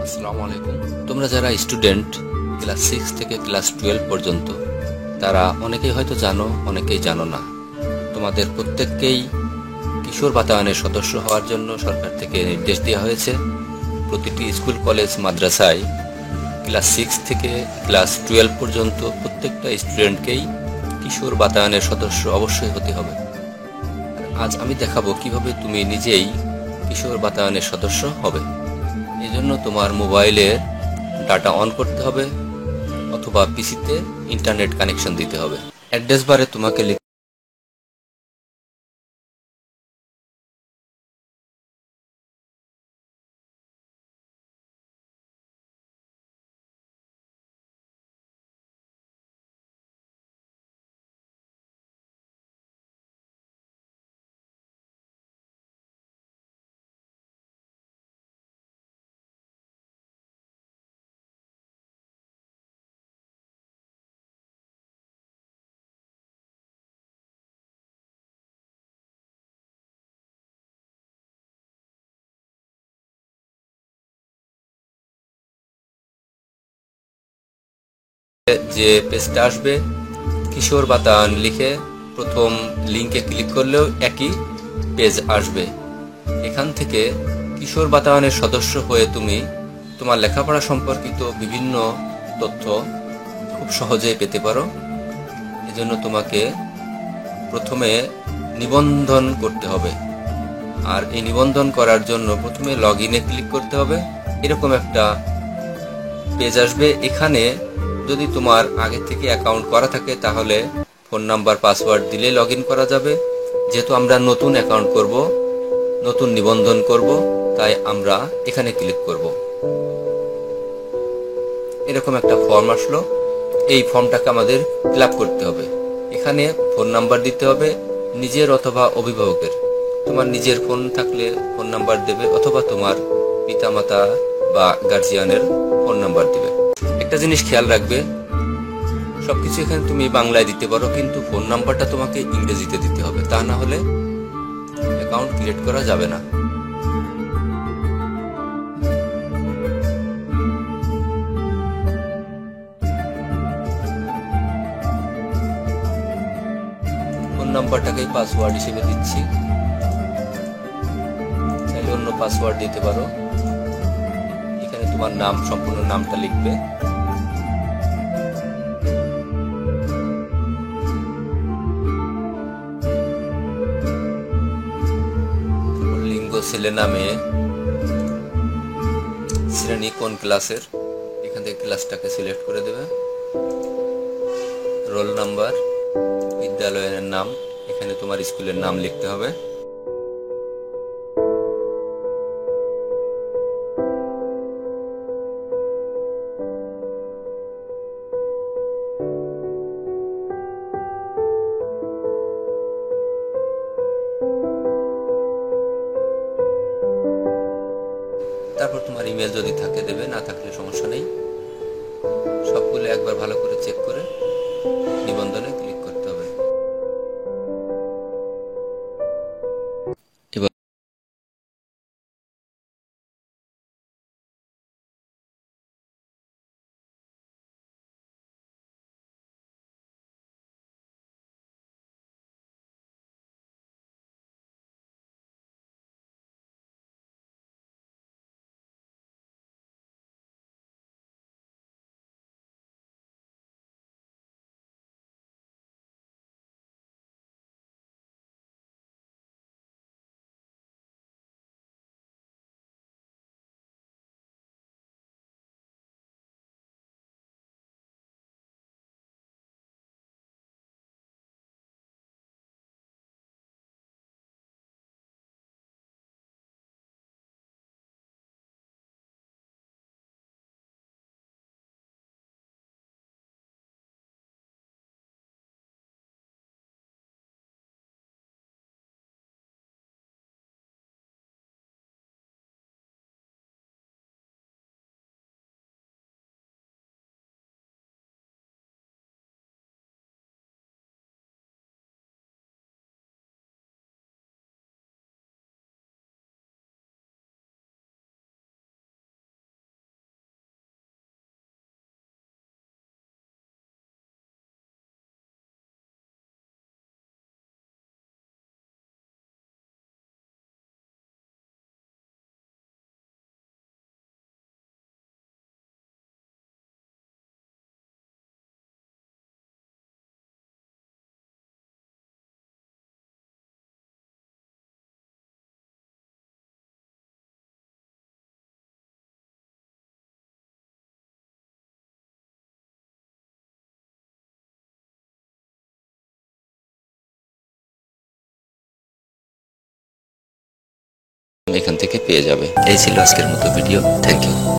আসসালামু আলাইকুম। তোমরা যারা স্টুডেন্ট ক্লাস 6 থেকে ক্লাস 12 পর্যন্ত, তারা অনেকেই হয়তো জানো, অনেকেই জানো না। তোমাদের প্রত্যেককেই কিশোর বাতায়নের সদস্য হওয়ার জন্য সরকার থেকে নির্দেশ দেওয়া হয়েছে। প্রতিটি স্কুল, কলেজ, মাদ্রাসায় ক্লাস 6 থেকে ক্লাস 12 পর্যন্ত প্রত্যেকটা স্টুডেন্টকেই কিশোর বাতায়নের সদস্য অবশ্যই হতে হবে। আজ আমি দেখাবো কিভাবে তুমি নিজেই কিশোর বাতায়নের সদস্য হবে। এজন্য তোমার মোবাইলের ডাটা অন করতে হবে অথবা পিসিতে ইন্টারনেট কানেকশন দিতে হবে। অ্যাড্রেস বারে তোমাকে যে পেজটা আসবে কিশোর বাতায়ন লিখে প্রথম লিংকে ক্লিক করলেও একই পেজ আসবে। এখান থেকে কিশোর বাতায়নের সদস্য হয়ে তুমি তোমার লেখাপড়া সম্পর্কিত বিভিন্ন তথ্য খুব সহজেই পেতে পারো। এজন্য তোমাকে প্রথমে নিবন্ধন করতে হবে, আর এই নিবন্ধন করার জন্য প্রথমে লগ ইনে ক্লিক করতে হবে। এরকম একটা পেজ আসবে। এখানে যদি তোমার আগে থেকে অ্যাকাউন্ট করা থাকে তাহলে ফোন নাম্বার, পাসওয়ার্ড দিলে লগ ইন করা যাবে। যেহেতু আমরা নতুন অ্যাকাউন্ট করব, নতুন নিবন্ধন করব, তাই আমরা এখানে ক্লিক করব। এরকম একটা ফর্ম আসলো। এই ফর্মটাকে আমাদের ফিল আপ করতে হবে। এখানে ফোন নাম্বার দিতে হবে, নিজের অথবা অভিভাবকের। তোমার নিজের ফোন থাকলে ফোন নাম্বার দেবে, অথবা তোমার পিতামাতা বা গার্জিয়ানের ফোন নাম্বার দিবে। একটা জিনিস খেয়াল রাখবে, সবকিছু এখানে তুমি বাংলায় দিতে পারো, কিন্তু ফোন নাম্বারটা তোমাকে ইংরেজিতে দিতে হবে, তা না হলে অ্যাকাউন্ট ক্রিয়েট করা যাবে না। ফোন নাম্বারটাকেই পাসওয়ার্ড হিসেবে দিচ্ছি, চাইলে অন্য পাসওয়ার্ড দিতে পারো। এখানে তোমার নাম, সম্পূর্ণ নামটা লিখবে। লিঙ্গ, ছেলে নামে, শ্রেণী কোন ক্লাসের, এখান থেকে ক্লাসটাকে সিলেক্ট করে দেবে। রোল নাম্বার, বিদ্যালয়ের নাম, এখানে তোমার স্কুলের নাম লিখতে হবে। তারপর তোমার ইমেল যদি থাকে দেবে, না থাকলে সমস্যা নেই। সবগুলো একবার ভালো করে চেক করে নিবন্ধনে ক্লিক করতে হবে। এবার এখান থেকে পেয়ে যাবে। এই ছিল আজকের মতো ভিডিও। Thank you.